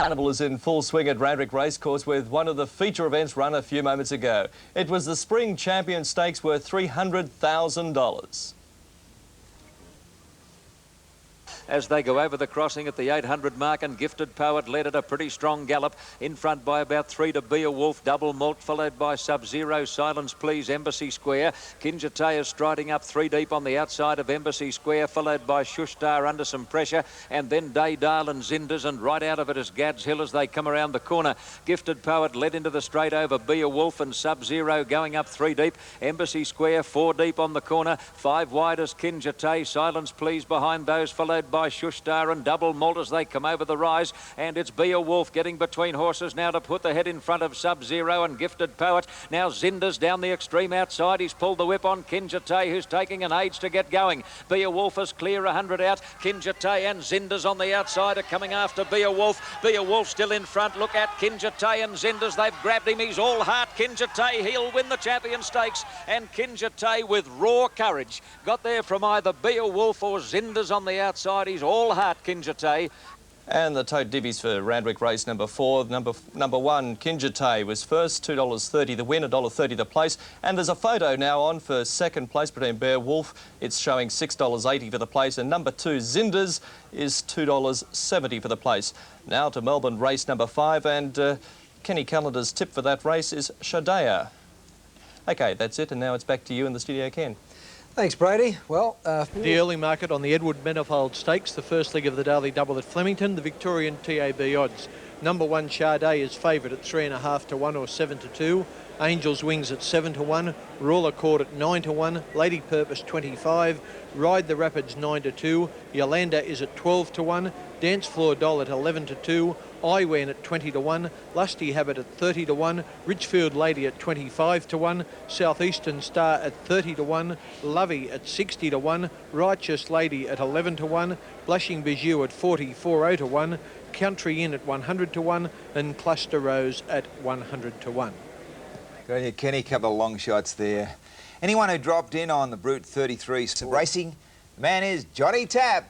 Carnival is in full swing at Randwick Racecourse with one of the feature events run a few moments ago. It was the Spring Champion Stakes worth $300,000. As they go over the crossing at the 800 mark, and Gifted Poet led at a pretty strong gallop, in front by about 3 to Beowulf, Double Malt, followed by Sub-Zero, Silence Please, Embassy Square. Kinjite is striding up 3 deep on the outside of Embassy Square, followed by Shushtar under some pressure, and then Daydal and Zinders, and right out of it is Gads Hill as they come around the corner. Gifted Poet led into the straight over Beowulf, and Sub-Zero going up 3 deep. Embassy Square 4 deep on the corner, 5 wide as Kinjite, Silence Please behind those, followed by Shushtar and Double Malt as they come over the rise, and it's Beowulf getting between horses now to put the head in front of Sub-Zero and Gifted Poet. Now Zinders down the extreme outside. He's pulled the whip on Kinjite, who's taking an age to get going. Beowulf is clear 100 out. Kinjite and Zinders on the outside are coming after Beowulf. Beowulf still in front. Look at Kinjite and Zinders. They've grabbed him. He's all heart. Kinjite, he'll win the Champion Stakes, and Kinjite with raw courage got there from either Beowulf or Zinders on the outside. He's all heart, Kinjite. And the tote divvies for Randwick race number 4. Number 1, Kinjite, was first, $2.30 the win, $1.30 the place. And there's a photo now on for second place between Beowulf. It's showing $6.80 for the place. And number 2, Zinders, is $2.70 for the place. Now to Melbourne race number 5. And Kenny Callender's tip for that race is Shadea. OK, that's it. And now it's back to you in the studio, Ken. Thanks, Brady. Well, the early market on the Edward Manifold Stakes, the first leg of the daily double at Flemington, the Victorian TAB odds. Number 1, Sade, is favourite at 3.5 to 1 or 7 to 2. Angel's Wings at 7 to 1. Rule Accord at 9 to 1. Lady Purpose 25. Ride the Rapids 9 to 2. Yolanda is at 12 to 1. Dance Floor Doll at 11 to 2. Iwan at 20 to 1, Lusty Habit at 30 to 1, Richfield Lady at 25 to 1, Southeastern Star at 30 to 1, Lovey at 60 to 1, Righteous Lady at 11 to 1, Blushing Bijou at 44 to 1, Country Inn at 100 to 1, and Cluster Rose at 100 to 1. Good on you, Kenny. Couple of long shots there. Anyone who dropped in on the Brute 33 racing, the man is Johnny Tapp.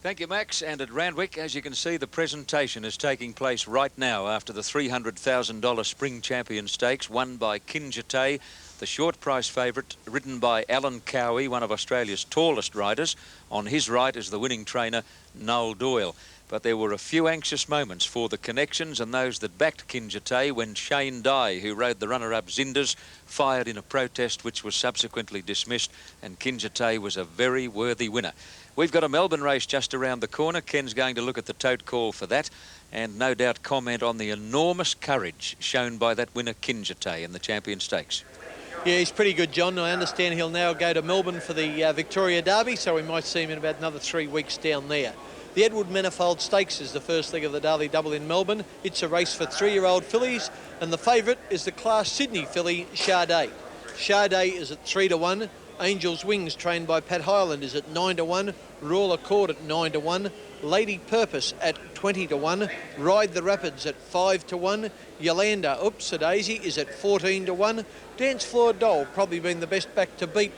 Thank you, Max. And at Randwick, as you can see, the presentation is taking place right now after the $300,000 Spring Champion Stakes, won by Kinjite, the short price favourite, ridden by Alan Cowie, one of Australia's tallest riders. On his right is the winning trainer, Noel Doyle. But there were a few anxious moments for the connections and those that backed Kinjite when Shane Dye, who rode the runner-up Zinders, fired in a protest which was subsequently dismissed, and Kinjite was a very worthy winner. We've got a Melbourne race just around the corner. Ken's going to look at the tote call for that and no doubt comment on the enormous courage shown by that winner Kinjite in the Champion Stakes. Yeah, he's pretty good, John. I understand he'll now go to Melbourne for the Victoria Derby, so we might see him in about another 3 weeks down there. The Edward Manifold Stakes is the first leg of the daily double in Melbourne. It's a race for 3-year-old fillies, and the favourite is the Class Sydney filly, Sade. Sade is at 3 to 1. Angel's Wings, trained by Pat Hyland, is at 9 to 1. Royal Accord at 9 to 1. Lady Purpose at 20 to 1. Ride the Rapids at 5 to 1. Yolanda, oops, a daisy, is at 14 to 1. Dance Floor Doll, probably been the best back to beat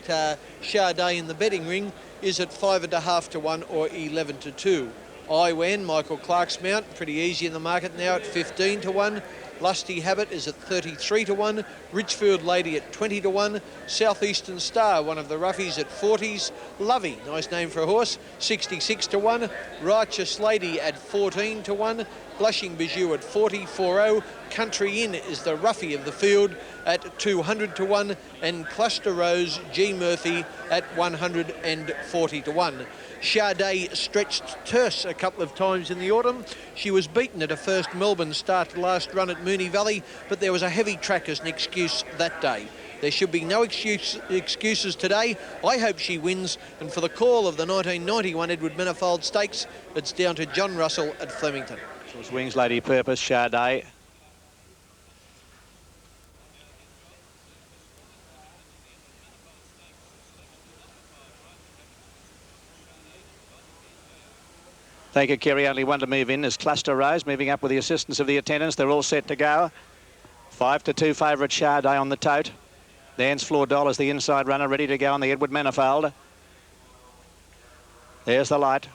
Sade in the betting ring, is at 5.5 to 1 or 11 to 2. Iwan, Michael Clark's mount, pretty easy in the market now at 15 to 1. Lusty Habit is at 33 to 1. Richfield Lady at 20 to 1. Southeastern Star, one of the roughies, at 40s. Lovey, nice name for a horse, 66 to 1. Righteous Lady at 14 to 1. Blushing Bijou at 44.0. Country Inn is the roughie of the field at 200 to 1. And Cluster Rose, G. Murphy at 140 to 1. Sade stretched terse a couple of times in the autumn. She was beaten at her first Melbourne start last run at Moonee Valley, but there was a heavy track as an excuse that day. There should be no excuses today. I hope she wins, and for the call of the 1991 Edward Manifold Stakes, it's down to John Russell at Flemington. Wings, Lady Purpose, Sade. Thank you, Kerry. Only one to move in is Cluster Rose, moving up with the assistance of the attendants. They're all set to go. 5 to 2 favourite Sade on the tote. Dance Floor Doll is the inside runner, ready to go on the Edward Manifold. There's the light.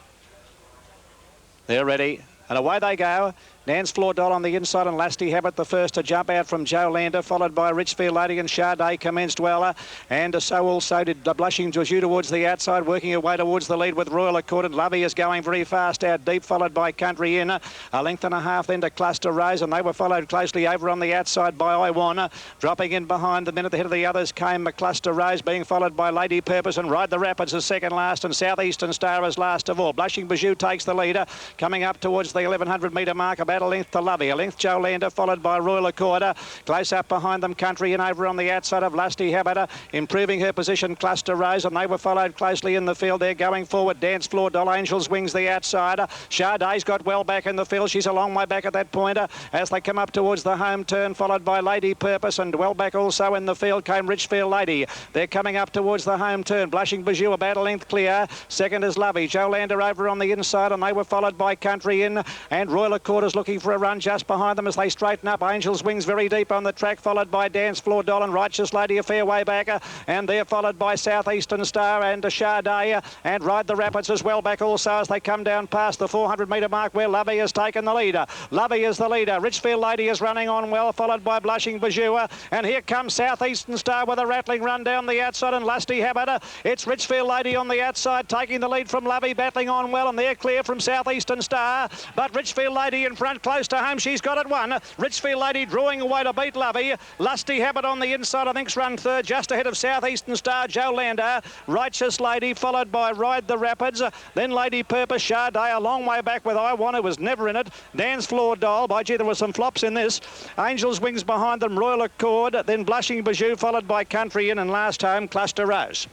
They're ready. And away they go. Dance Floor Doll on the inside and Lasty Habit the first to jump out from Joe Lander, followed by Richfield Lady, and Sade commenced well. And so also did Blushing Juju towards the outside, working her way towards the lead with Royal Accord, and Lovey is going very fast out deep, followed by Country Inn. A length and a half then to Cluster Rose, and they were followed closely over on the outside by I Wanna. Dropping in behind them, then at the head of the others came Cluster Rose, being followed by Lady Purpose, and Ride the Rapids as second last, and Southeastern Star as last of all. Blushing Bijou takes the leader, coming up towards the 1100 metre mark, about a length to Lovey. A length Joe Lander, followed by Royal Accord. Close up behind them, Country Inn over on the outside of Lusty Habit, improving her position, Cluster Rose, and they were followed closely in the field. They're going forward. Dance Floor Doll, Angels Wings the outsider. Sade's got well back in the field. She's a long way back at that point as they come up towards the home turn, followed by Lady Purpose, and well back also in the field came Richfield Lady. They're coming up towards the home turn. Blushing Bijou about a length clear. Second is Lovey. Joe Lander over on the inside, and they were followed by Country Inn, and Royal Accord is looking for a run just behind them as they straighten up. Angels Wings very deep on the track, followed by Dance Floor Doll and Righteous Lady a fair way back, and they're followed by Southeastern Star and Sade, and Ride the Rapids as well back also as they come down past the 400 metre mark where Lovey has taken the leader. Lovey is the leader. Richfield Lady is running on well, followed by Blushing Bijou, and here comes Southeastern Star with a rattling run down the outside, and Lusty Habit. It's Richfield Lady on the outside taking the lead from Lovey, battling on well, and they're clear from Southeastern Star, but Richfield Lady in front close to home. She's got it won. Richfield Lady drawing away to beat Lovey. Lusty Habit on the inside, I think's run third, just ahead of Southeastern Star, Joe Lander. Righteous Lady followed by Ride the Rapids, then Lady Purpose, Sade a long way back with I Want, who was never in it. Dance Floor Doll, by gee, there were some flops in this. Angels Wings behind them, Royal Accord, then Blushing Bijou, followed by Country Inn, and last home Cluster Rose.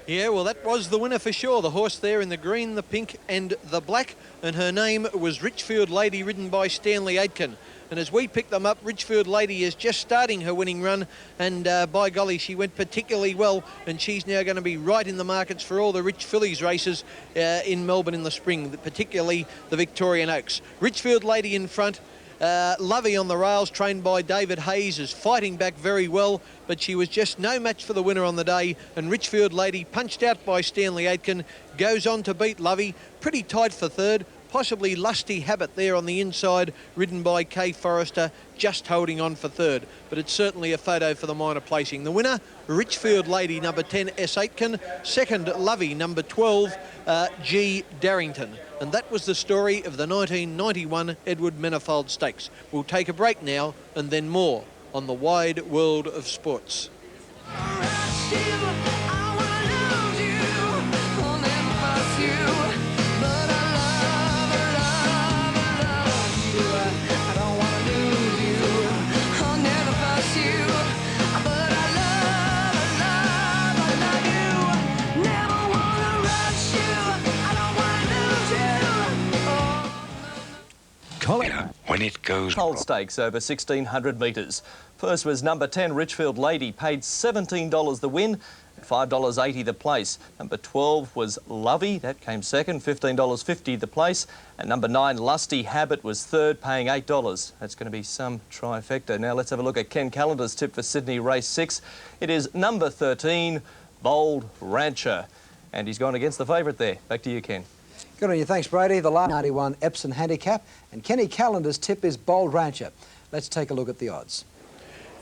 Yeah, well, that was the winner for sure. The horse there in the green, the pink and the black, and her name was Richfield Lady, ridden by Stanley Aitken. And as we pick them up, Richfield Lady is just starting her winning run, and by golly, she went particularly well, and she's now going to be right in the markets for all the Rich Fillies races in Melbourne in the spring, particularly the Victorian Oaks. Richfield Lady in front. Lovey on the rails, trained by David Hayes, is fighting back very well, but she was just no match for the winner on the day, and Richfield Lady, punched out by Stanley Aitken, goes on to beat Lovey. Pretty tight for third. Possibly Lusty Habit there on the inside, ridden by Kay Forrester, just holding on for third. But it's certainly a photo for the minor placing. The winner, Richfield Lady, number 10, S. Aitken. Second, Lovey, number 12, G. Darrington. And that was the story of the 1991 Edward Manifold Stakes. We'll take a break now and then more on the wide world of sports. When it goes Cold Stakes over 1,600 metres. First was number 10, Richfield Lady, paid $17 the win, $5.80 the place. Number 12 was Lovey, that came second, $15.50 the place. And number 9, Lusty Habit, was third, paying $8. That's going to be some trifecta. Now let's have a look at Ken Callender's tip for Sydney Race 6. It is number 13, Bold Rancher. And he's gone against the favourite there. Back to you, Ken. Good on you. Thanks, Brady. The last 91 Epsom handicap, and Kenny Callender's tip is Bold Rancher. Let's take a look at the odds.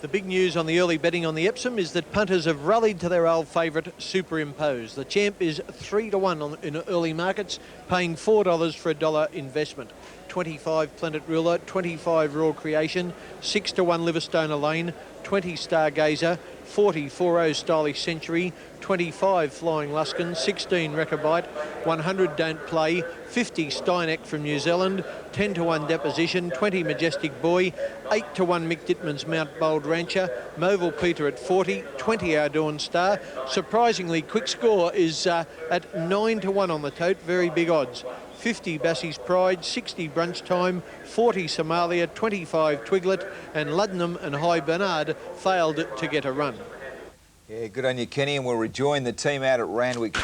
The big news on the early betting on the Epsom is that punters have rallied to their old favourite, Superimpose. The champ is 3-1 in early markets, paying $4 for a $1 investment. 25 Planet Ruler, 25 Raw Creation, 6-1 Liverstone Lane, 20 Stargazer, 40 4-0 Stylish Century, 25 Flying Luskin, 16 Rechabite, 100 Don't Play, 50 Steineck from New Zealand, 10-1 Deposition, 20 Majestic Boy, 8-1 Mick Dittman's Mount Bold Rancher, Movil Peter at 40, 20 Our Dawn Star. Surprisingly, Quick Score is at 9-1 on the tote, very big odds. 50 Bassie's Pride, 60 Brunch Time, 40 Somalia, 25 Twiglet, and Luddenham and High Bernard failed to get a run. Yeah, good on you, Kenny, and we'll rejoin the team out at Randwick.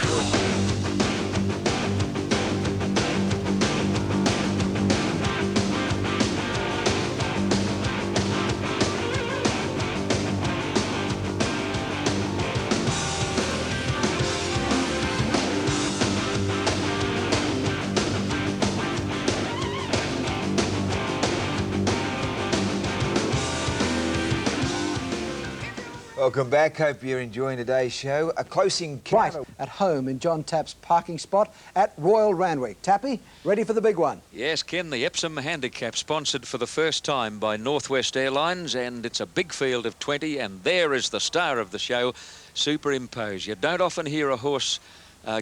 Welcome back. Hope you're enjoying today's show. A close encounter. Right at home in John Tapp's parking spot at Royal Randwick. Tappy, ready for the big one? Yes, Ken, the Epsom handicap sponsored for the first time by Northwest Airlines, and it's a big field of 20, and there is the star of the show, Superimpose. You don't often hear a horse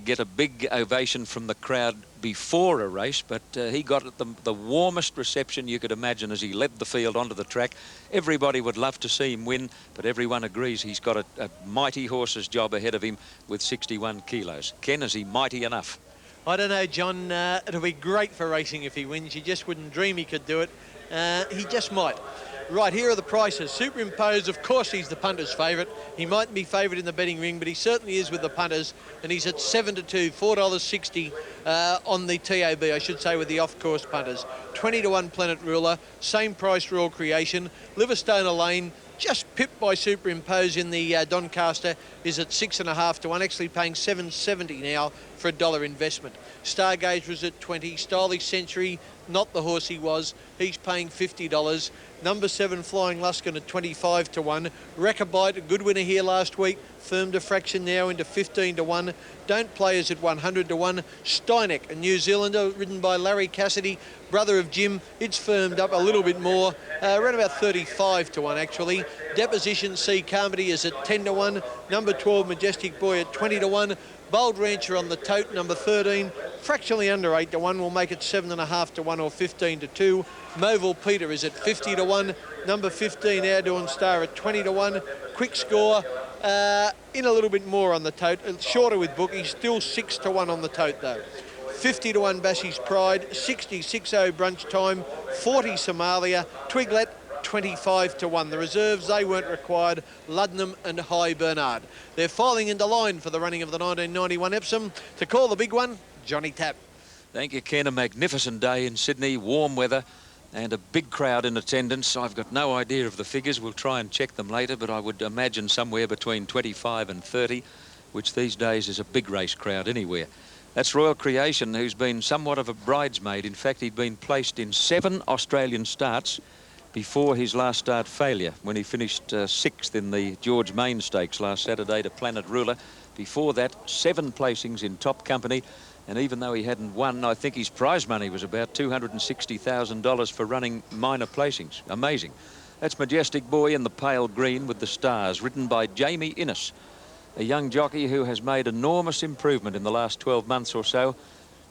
get a big ovation from the crowd before a race, but he got the warmest reception you could imagine as he led the field onto the track. Everybody would love to see him win, but everyone agrees he's got a mighty horse's job ahead of him with 61 kilos. Ken, is he mighty enough? I don't know, John. It'll be great for racing if he wins. You just wouldn't dream he could do it. He just might. Right, here are the prices. Superimpose, of course, he's the punter's favourite. He mightn't be favoured in the betting ring, but he certainly is with the punters, and he's at 7-2, $4.60 on the TAB, I should say, with the off-course punters. 20-1 Planet Ruler, same price Royal Creation. Liverstone Lane, just pipped by Superimpose in the Doncaster, is at 6.5-1, actually paying $7.70 now for $1 investment. Stargaze was at 20, Stylish Century, not the horse he was, he's paying $50. Number 7 Flying Luskin at 25-1. Rechabite, a good winner here last week, firmed a fraction now into 15-1. Don't Play is at 100-1. Steineck, a New Zealander ridden by Larry Cassidy, brother of Jim, it's firmed up a little bit more, around about 35-1 actually. Deposition C Carmody is at 10-1. Number 12 Majestic Boy at 20-1. Bold Rancher on the tote, number 13, fractionally under 8-1, will make it 7.5-1 or 15-2. Movil Peter is at 50-1. Number 15, Our Dawn Star at 20-1. Quick Score, in a little bit more on the tote, shorter with bookies, still 6-1 on the tote though. 50-1 Bassie's Pride, 60-6-0 Brunch Time, 40 Somalia, Twiglet, 25-1. The reserves, they weren't required, Luddenham and High Bernard. They're filing into line for the running of the 1991 Epsom. To call the big one, Johnny Tapp. Thank you, Ken. A magnificent day in Sydney, warm weather and a big crowd in attendance. I've got no idea of the figures. We'll try and check them later, but I would imagine somewhere between 25 and 30, which these days is a big race crowd anywhere. That's Royal Creation, who's been somewhat of a bridesmaid. In fact, he'd been placed in 7 Australian starts before his last start failure, when he finished 6th in the George Main Stakes last Saturday to Planet Ruler. Before that, 7 placings in top company, and even though he hadn't won, I think his prize money was about $260,000 for running minor placings. Amazing. That's Majestic Boy in the pale green with the stars, ridden by Jamie Innes, a young jockey who has made enormous improvement in the last 12 months or so.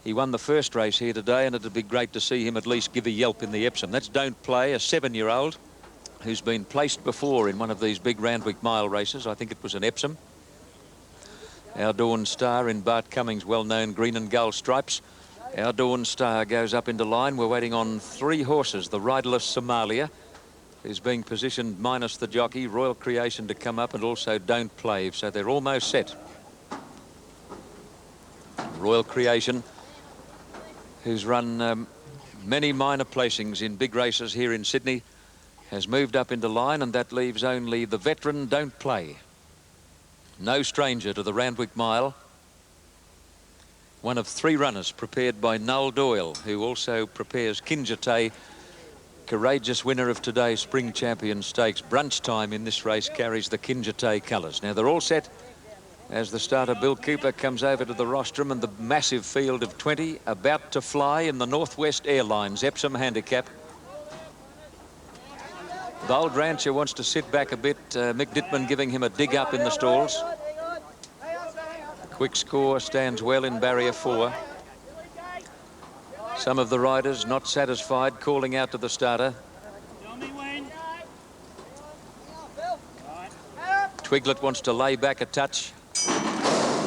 He won the first race here today, and it'd be great to see him at least give a yelp in the Epsom. That's Don't Play, a 7-year-old who's been placed before in one of these big Randwick mile races. I think it was an Epsom. Our Dawn Star in Bart Cummings' well-known green and gold stripes. Our Dawn Star goes up into line. We're waiting on 3 horses. The riderless Somalia is being positioned minus the jockey, Royal Creation to come up, and also Don't Play. So they're almost set. Royal Creation, who's run many minor placings in big races here in Sydney, has moved up into line, and that leaves only the veteran Don't Play. No stranger to the Randwick Mile. One of 3 runners prepared by Noel Doyle, who also prepares Kinjate, courageous winner of today's Spring Champion Stakes. Brunch Time in this race carries the Kinjate colours. Now they're all set as the starter Bill Cooper comes over to the rostrum, and the massive field of 20 about to fly in the Northwest Airlines Epsom handicap. Bold Rancher wants to sit back a bit. Mick Dittman giving him a dig up in the stalls. Quick Score stands well in barrier 4. Some of the riders not satisfied, calling out to the starter. Twiglet wants to lay back a touch.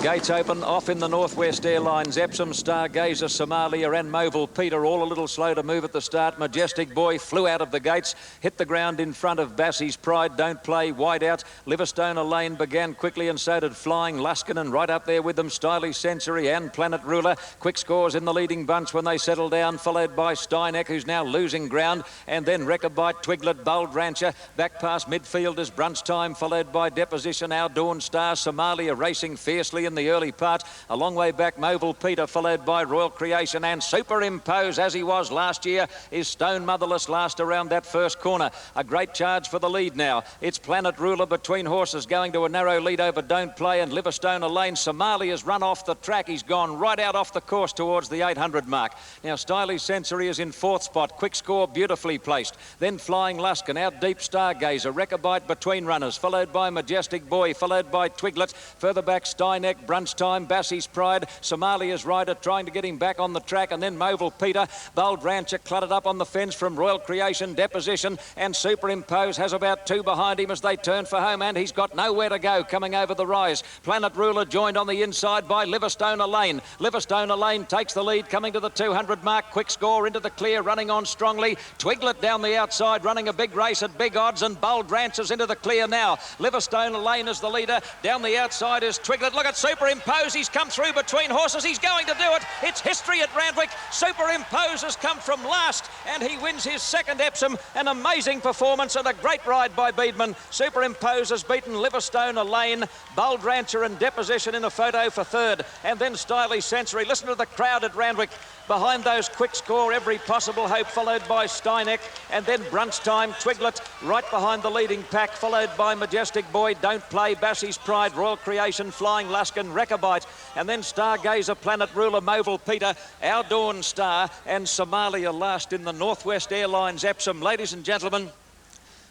Gates open, off in the Northwest Airlines Epsom, Stargazer, Somalia and Movil Peter, all a little slow to move at the start. Majestic Boy flew out of the gates, hit the ground in front of Bassie's Pride, Don't Play, wide out. Liverstone Lane began quickly, and so did Flying Luskin, and right up there with them Stylish Century and Planet Ruler. Quick Scores in the leading bunch when they settle down, followed by Steineck, who's now losing ground, and then Rechabite, Twiglet, Bold Rancher, back past midfielders Brunch Time, followed by Deposition, Our Dawn Star, Somalia racing fiercely in in the early part. A long way back, Mobile Peter, followed by Royal Creation, and Superimpose, as he was last year, is Stone Motherless last around that first corner. A great charge for the lead now. It's Planet Ruler between horses, going to a narrow lead over Don't Play and Liverstone Lane. Somalia's run off the track. He's gone right out off the course towards the 800 mark. Now Stylish Sensory is in fourth spot. Quick Score beautifully placed. Then Flying Luskin, out deep Stargazer. Rechabite between runners, followed by Majestic Boy, followed by Twiglet. Further back, Steineck, Brunch Time, Bassie's Pride, Somalia's Rider trying to get him back on the track, and then Mobile Peter. Bold Rancher cluttered up on the fence from Royal Creation, Deposition, and Superimpose has about two behind him as they turn for home, and he's got nowhere to go coming over the rise. Planet Ruler joined on the inside by Liverstone Lane. Liverstone Lane takes the lead coming to the 200 mark. Quick Score into the clear, running on strongly. Twiglet down the outside, running a big race at big odds, and Bold Rancher's into the clear now. Liverstone Lane is the leader. Down the outside is Twiglet. Look at Superimpose. He's come through between horses. He's going to do it. It's history at Randwick. Superimpose has come from last, and he wins his second Epsom. An amazing performance and a great ride by Beedman. Superimpose has beaten Liverstone Lane, Bold Rancher and Deposition in a photo for third, and then Stylish Sensory. Listen to the crowd at Randwick. Behind those Quick Score, Every Possible Hope, followed by Steineck, and then Brunch Time, Twiglet, right behind the leading pack, followed by Majestic Boy, Don't Play, Bassie's Pride, Royal Creation, Flying Luskin, Rechabite, and then Stargazer, Planet Ruler, Mobile Peter, Our Dawn Star, and Somalia last in the Northwest Airlines Epsom. Ladies and gentlemen,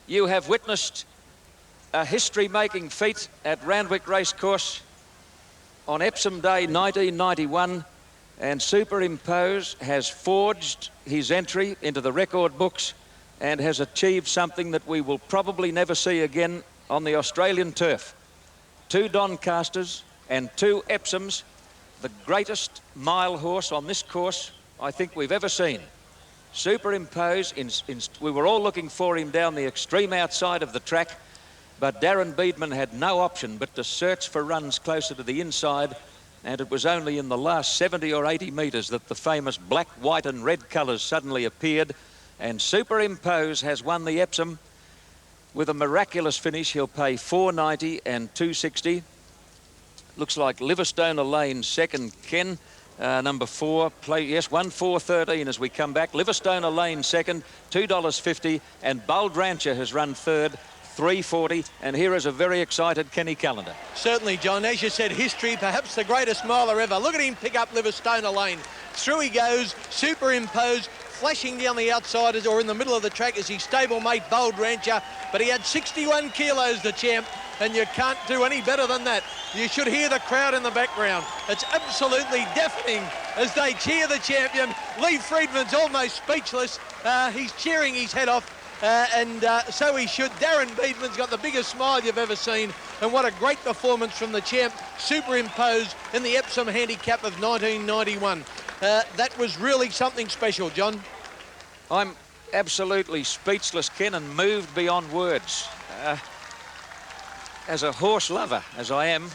you have witnessed a history-making feat at Randwick Racecourse on Epsom Day 1991. And Superimpose has forged his entry into the record books and has achieved something that we will probably never see again on the Australian turf. 2 Doncasters and 2 Epsoms, the greatest mile horse on this course I think we've ever seen. Superimpose, we were all looking for him down the extreme outside of the track, but Darren Beedman had no option but to search for runs closer to the inside. And it was only in the last 70 or 80 metres that the famous black, white and red colours suddenly appeared. And Superimpose has won the Epsom with a miraculous finish. He'll pay $4.90 and $2.60. Looks like Liverstone Lane second, Ken. Number 4, yes, 1-4-13 as we come back. Liverstone Lane second, $2.50. And Bold Rancher has run third, $3.40, and here is a very excited Kenny Callender. Certainly, John. As you said, history, perhaps the greatest miler ever. Look at him pick up Liverstone Lane. Through he goes, Superimpose, flashing down the outside or in the middle of the track as his stablemate Bold Rancher, but he had 61 kilos, the champ, and you can't do any better than that. You should hear the crowd in the background. It's absolutely deafening as they cheer the champion. Lee Friedman's almost speechless. He's cheering his head off. So he should. Darren Beedman's got the biggest smile you've ever seen, and what a great performance from the champ, Superimpose, in the Epsom handicap of 1991. That was really something special, John. I'm absolutely speechless, Ken, and moved beyond words. As a horse lover, as I am,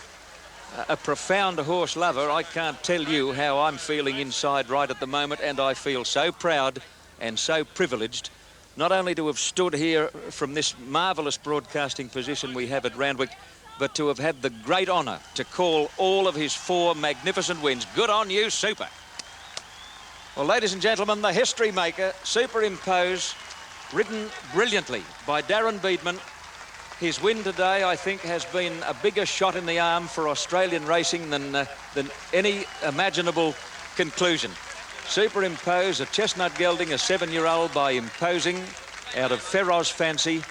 a profound horse lover, I can't tell you how I'm feeling inside right at the moment, and I feel so proud and so privileged not only to have stood here from this marvellous broadcasting position we have at Randwick, but to have had the great honour to call all of his 4 magnificent wins. Good on you, Super. Well, ladies and gentlemen, the history maker, Superimpose, ridden brilliantly by Darren Beedman. His win today, I think, has been a bigger shot in the arm for Australian racing than any imaginable conclusion. Superimpose, a chestnut gelding, a 7-year-old by Imposing, out of Feroz Fancy,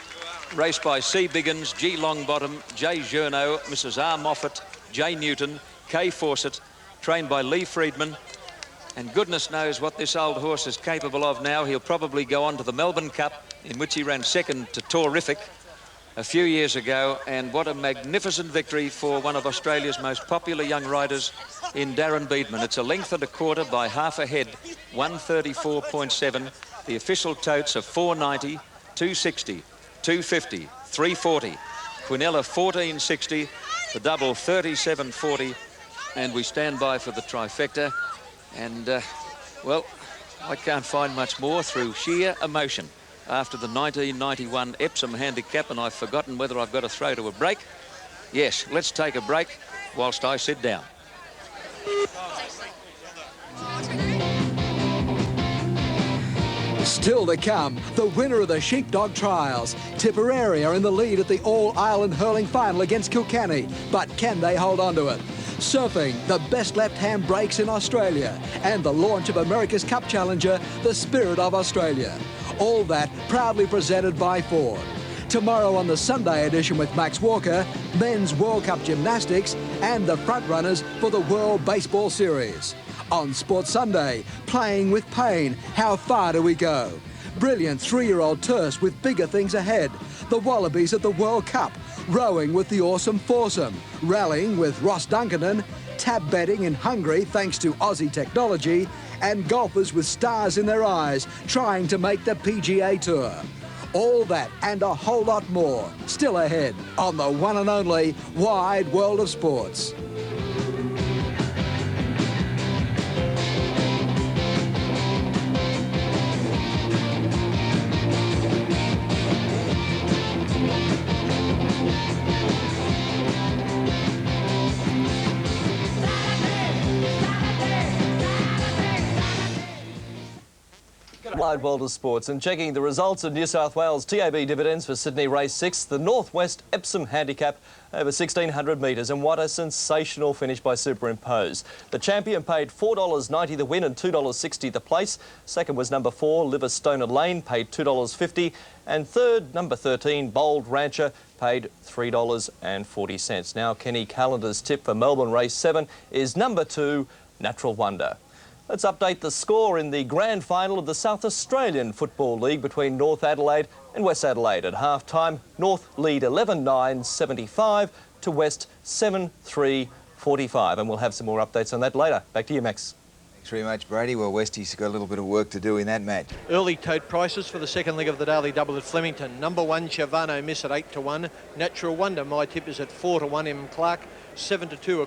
raced by C. Biggins, G. Longbottom, J. Journo, Mrs. R. Moffat, J. Newton, K. Fawcett, trained by Lee Friedman. And goodness knows what this old horse is capable of now. He'll probably go on to the Melbourne Cup, in which he ran second to Terrific a few years ago, and what a magnificent victory for one of Australia's most popular young riders in Darren Beedman. It's a length and a quarter by half a head, 134.7. The official totes are 490, 260, 250, 340. Quinella 1460, the double 3740, and we stand by for the trifecta. And well, I can't find much more through sheer emotion after the 1991 Epsom handicap, and I've forgotten whether I've got to throw to a break. Yes, let's take a break whilst I sit down. Still to come, the winner of the Sheepdog Trials. Tipperary are in the lead at the All-Ireland hurling final against Kilkenny, but can they hold on to it? Surfing, the best left-hand breaks in Australia, and the launch of America's Cup Challenger, the Spirit of Australia. All that proudly presented by Ford. Tomorrow on the Sunday edition with Max Walker, Men's World Cup Gymnastics and the frontrunners for the World Baseball Series. On Sports Sunday, Playing with Pain, how far do we go? Brilliant 3-year-old Terce with bigger things ahead. The Wallabies at the World Cup, rowing with the awesome foursome, rallying with Ross Dunkerton, tab betting in Hungary thanks to Aussie technology, and golfers with stars in their eyes trying to make the PGA Tour. All that and a whole lot more still ahead on the one and only Wide World of Sports. Wide World of Sports, and checking the results of New South Wales TAB dividends for Sydney Race 6, the Northwest Epsom handicap over 1,600 metres, and what a sensational finish by Superimpose. The champion paid $4.90 the win and $2.60 the place. Second was number 4, Liverstone Lane, paid $2.50, and third, number 13, Bold Rancher, paid $3.40. Now Kenny Calendar's tip for Melbourne Race 7 is number 2, Natural Wonder. Let's update the score in the grand final of the South Australian Football League between North Adelaide and West Adelaide. At half-time, North lead 11-9, 75 to West 7-3, 45. And we'll have some more updates on that later. Back to you, Max. Thanks very much, Brady. Well, Westie's got a little bit of work to do in that match. Early tote prices for the second leg of the daily double at Flemington. Number 1, Chavano Miss at 8-1. Natural Wonder, my tip is at 4-1, M. Clark. 7-2,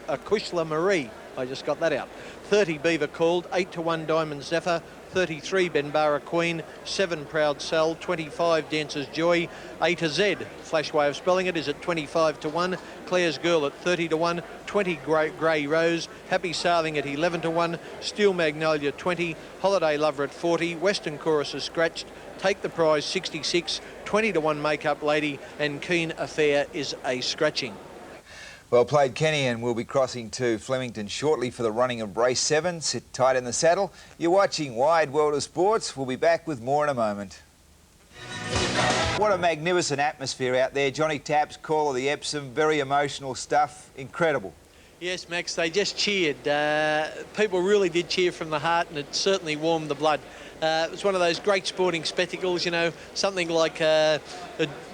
Akushla Marie. I just got that out. 30, Beaver Called. 8-1, Diamond Zephyr. 33, Benbara Queen. 7, Proud Cell. 25, Dancer's Joy. A to Z, flash way of spelling it, is at 25-1. Claire's Girl at 30-1. 20, Grey Rose. Happy Sailing at 11-1. Steel Magnolia 20. Holiday Lover at 40. Western Chorus is scratched. Take the Prize 66. 20-1, Makeup Lady. And Keen Affair is a scratching. Well played, Kenny, and we'll be crossing to Flemington shortly for the running of Race 7. Sit tight in the saddle. You're watching Wide World of Sports. We'll be back with more in a moment. What a magnificent atmosphere out there. Johnny Tapp's call of the Epsom, very emotional stuff. Incredible. Yes, Max, they just cheered. People really did cheer from the heart, and it certainly warmed the blood. It was one of those great sporting spectacles, you know, something like a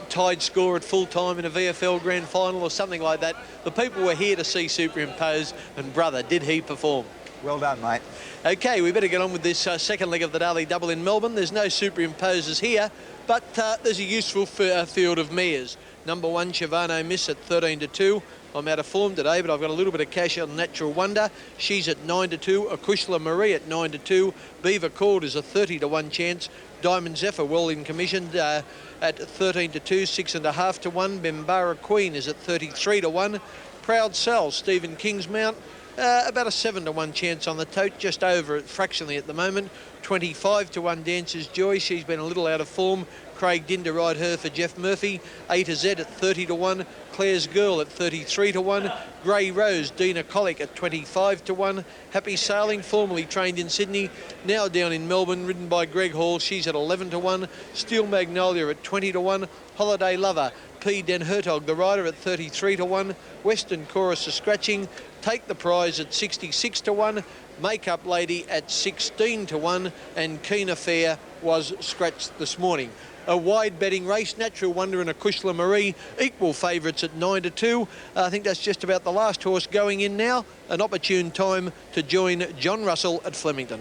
tied score at full time in a VFL grand final or something like that. The people were here to see Superimpose, and brother, did he perform. Well done, mate. Okay, we better get on with this second leg of the daily double in Melbourne. There's no Superimposes here, but there's a useful field of mares. Number 1, Chavano Miss at 13-2. I'm out of form today, but I've got a little bit of cash on Natural Wonder. She's at 9-2. Akushla Marie at 9-2. Beaver Called is a 30-1 chance. Diamond Zephyr, well in commissioned, at 13-2, 6.5-1. Bembara Queen is at 33-1. Proud Cell, Stephen Kingsmount, about a 7-1 chance on the tote, just over fractionally at the moment. 25-1, Dancer's Joy. She's been a little out of form. Craig Dinder ride her for Jeff Murphy. A to Z at 30-1. Claire's Girl at 33-1. Grey Rose, Dina Colic at 25-1. Happy Sailing, formerly trained in Sydney, now down in Melbourne, ridden by Greg Hall. She's at 11-1. Steel Magnolia at 20-1. Holiday Lover, P. Den Hertog, the rider, at 33-1. Western Chorus is scratching. Take the Prize at 66-1. Makeup Lady at 16-1. And Keen Affair was scratched this morning. A wide betting race, Natural Wonder and Akushla Marie, equal favourites at 9-2. I think that's just about the last horse going in now. An opportune time to join John Russell at Flemington.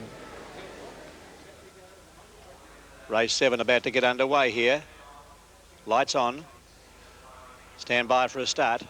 Race 7 about to get underway here. Lights on. Stand by for a start.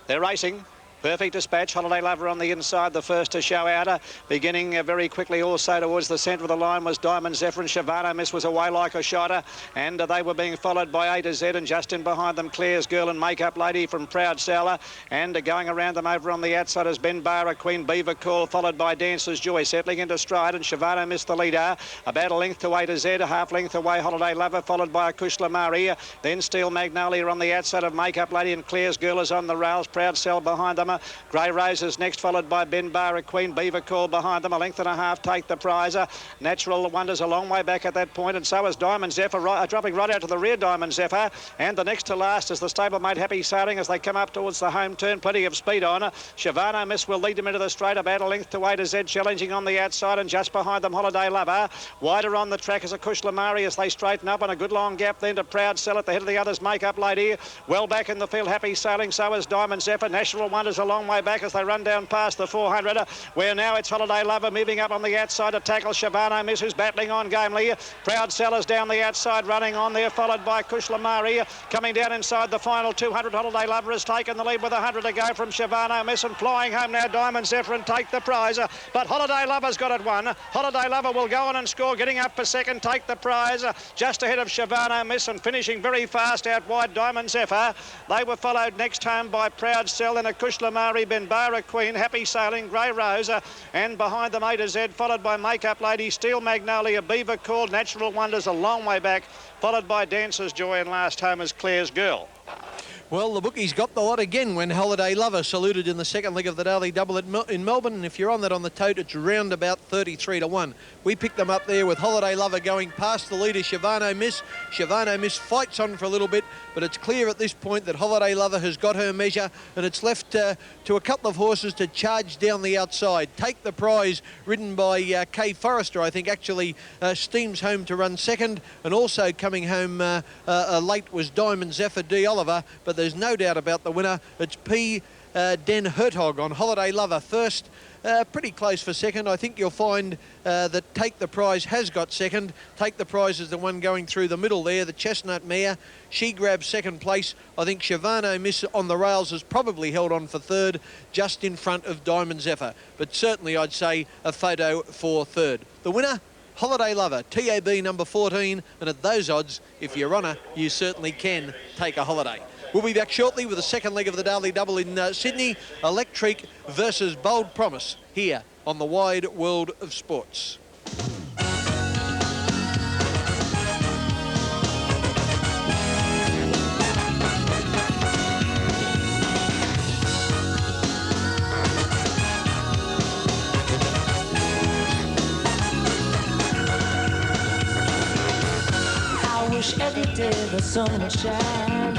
They're racing. Perfect Dispatch, Holiday Lover on the inside, the first to show out. Beginning very quickly also towards the centre of the line was Diamond Zephyr, and Shavano Miss was away like a shotter. And they were being followed by A to Z, and just in behind them, Claire's Girl and Makeup Lady from Proud Seller. And going around them over on the outside is Ben Barra, Queen Beaver Call, followed by Dancer's Joy, settling into stride, and Shavano Miss the leader. About a length to A to Z, a half length away, Holiday Lover, followed by Akushla Murray. Then Steel Magnolia on the outside of Makeup Lady, and Claire's Girl is on the rails. Proud Cell behind them. Grey Rose is next, followed by Ben Barra, Queen Beaver Call behind them. A length and a half take the prize. Natural Wonder's a long way back at that point, and so is Diamond Zephyr, dropping right out to the rear, Diamond Zephyr. And the next to last is the stablemate Happy Sailing as they come up towards the home turn. Plenty of speed on. Shavano Miss will lead them into the straight, about a length to A to Z, challenging on the outside, and just behind them Holiday Lover. Wider on the track is Akushla Murray as they straighten up, and a good long gap then to Proud Cell at the head of the others. Makeup Lady well back in the field, Happy Sailing, so is Diamond Zephyr. National Wonder's a long way back as they run down past the 400, where now it's Holiday Lover moving up on the outside to tackle Shavano Miss, who's battling on gamely. Proud Sellers down the outside, running on there, followed by Kushla Murray. Coming down inside the final 200, Holiday Lover has taken the lead with 100 to go from Shavano Miss, and flying home now Diamond Zephyr and take the prize. But Holiday Lover's got it won. Holiday Lover will go on and score, getting up for second, take the prize, just ahead of Shavano Miss, and finishing very fast out wide Diamond Zephyr. They were followed next home by Proud Cell, then Akushla Murray, Ben Barra Queen, Happy Sailing, Grey Rose, and behind them A to Z, followed by Makeup Lady, Steel Magnolia, Beaver Call, Natural Wonders a long way back, followed by Dancer's Joy, and last home is Claire's Girl. Well, the bookies got the lot again when Holiday Lover saluted in the second leg of the Daily Double in Melbourne, and if you're on that on the tote, it's round about 33 to 1. We picked them up there with Holiday Lover going past the leader, Shavano Miss. Shavano Miss fights on for a little bit, but it's clear at this point that Holiday Lover has got her measure, and it's left to a couple of horses to charge down the outside. Take the Prize, ridden by Kay Forrester, I think, actually steams home to run second, and also coming home late was Diamond Zephyr D. Oliver, but there's no doubt about the winner. It's P. Den Hertog on Holiday Lover first. Pretty close for second. I think you'll find that Take the Prize has got second. Take the Prize is the one going through the middle there, the chestnut mare. She grabs second place. I think Shavano Miss on the rails has probably held on for third, just in front of Diamond Zephyr. But certainly I'd say a photo for third. The winner, Holiday Lover, TAB number 14, and at those odds, if you're on her, you certainly can take a holiday. We'll be back shortly with the second leg of the Daily Double in Sydney, Electric versus Bold Promise, here on the Wide World of Sports. I wish every day the sun would shine.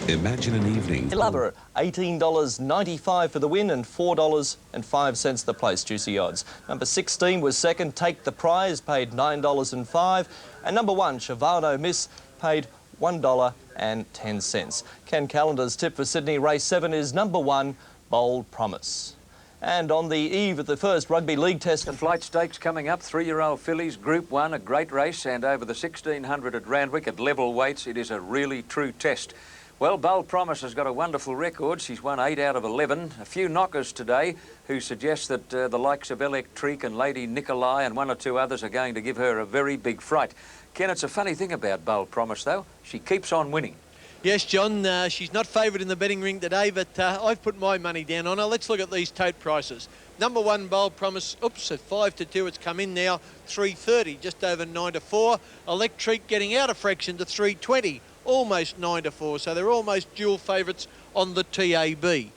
Imagine an evening. Lover, $18.95 for the win and $4.05 the place, juicy odds. Number 16 was second, Take the Prize, paid $9.05. And number 1, Shavano Miss, paid $1.10. Ken Callender's tip for Sydney race 7 is number 1, Bold Promise. And on the eve of the first Rugby League test... The Flight Stakes coming up, 3-year-old fillies, Group 1, a great race, and over the 1600 at Randwick at level weights, it is a really true test. Well, Bold Promise has got a wonderful record. She's won 8 out of 11. A few knockers today who suggest that the likes of Electric and Lady Nikolai and 1 or 2 others are going to give her a very big fright. Ken, it's a funny thing about Bold Promise, though. She keeps on winning. Yes, John, she's not favoured in the betting ring today, but I've put my money down on her. Let's look at these tote prices. Number 1, Bold Promise, oops, at 5 to 2, it's come in now, 3.30, just over 9 to 4. Electric getting out a fraction to 3.20. Almost 9 to 4, so they're almost dual favourites on the TAB.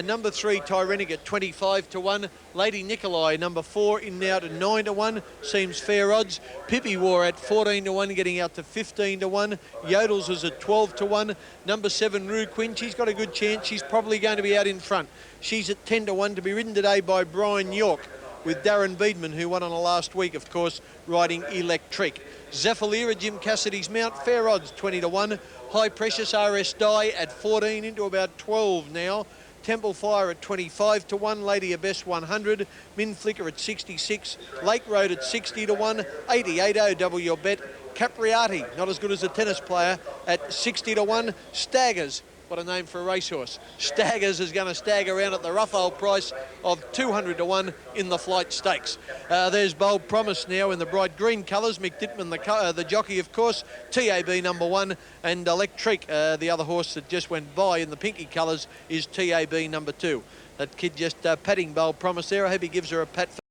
Number 3, Tyrannic at 25 to 1. Lady Nikolai, number 4, in now to 9 to 1. Seems fair odds. Pippi War at 14 to 1, getting out to 15 to 1. Yodels is at 12 to 1. Number 7, Rue Quinn, she's got a good chance. She's probably going to be out in front. She's at 10 to 1 to be ridden today by Brian York, with Darren Beedman, who won on the last week, of course, riding Electric. Zephyr, Jim Cassidy's mount, fair odds, 20 to 1. High Precious RS Die at 14 into about 12 now. Temple Fire at 25 to 1. Lady Abbess 100. Min Flicker at 66. Lake Road at 60 to 1. 88 double your bet. Capriati, not as good as a tennis player, at 60 to 1. Staggers, What a name for a racehorse. Staggers is going to stagger around at the rough old price of 200 to 1 in the Flight Stakes. There's Bold Promise now in the bright green colours. Mick Dittman, the jockey, of course. TAB number 1, and Electric, the other horse that just went by in the pinky colours, is TAB number 2. That kid just patting Bold Promise there. I hope he gives her a pat for